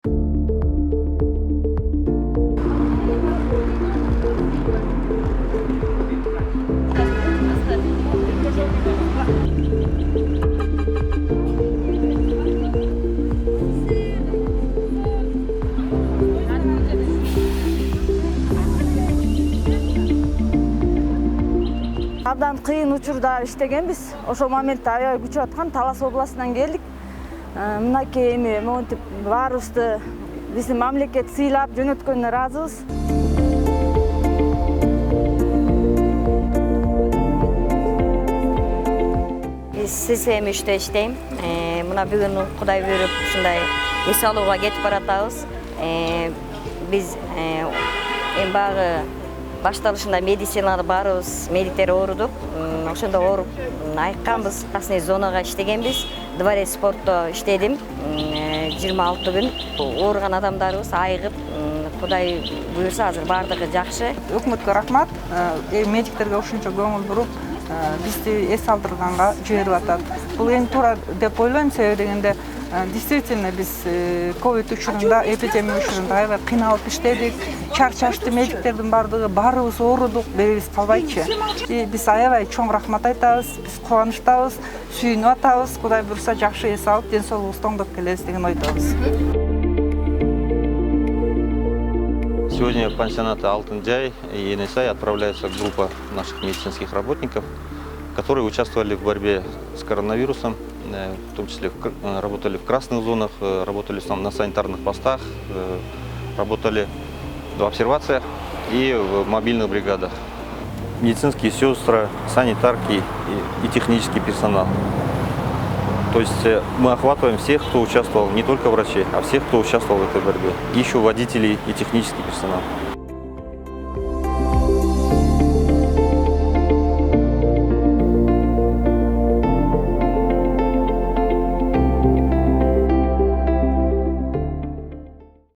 Абдан кыйын учурда иштегенбиз. Ошол моментте аябай күчүп аткан Талас областынан келдик. Мынакей эми монтип баарыбызды биздин мамлекет сыйлап жөнөткөнүнө ыраазыбыз. Биз СМ3-тө иштейм. Мына бүгүн Кудай буйруп ушундай эс алууга кетип баратабыз. Биз эми багы башталышында медицинада барыбыз, медиктер оорудук. Ошондо ооруп айыкканбыз. Красный зонага иштегенбиз. Дворец спортто иштедим 26 күн. Ооруган адамдарыбыз айыгып, Кудай буйруса азыр бардыгы жакшы. Өкмөткө рахмат. Медиктерге ушунча көңүл буруп, бизди эс алдырганга жиберип атат. Бул эң туура деп ойлойм, себеби дегенде действительно биз ковид учурунда, эпидемия учурунда аябай кыйналып иштедик. Чарчашты медиктердин баарыбыз оорудук, беребиз калбайчы. Биз аябай чоң рахмат айтабыз, биз кубанычтабыз, сүйүнүп атабыз. Кудай буйруса жакшы эс алып, ден соолугубузду оңдоп келебиз деген ойдобуз. Сегодня в пансионат Алтын-Жай и Енисей отправляется группа наших медицинских работников, которые участвовали в борьбе с коронавирусом, в том числе работали в красных зонах, работали на санитарных постах, работали в обсервациях и в мобильных бригадах. Медицинские сестры, санитарки и технический персонал. То есть мы охватываем всех, кто участвовал, не только врачей, а всех, кто участвовал в этой борьбе. И еще водителей и технический персонал.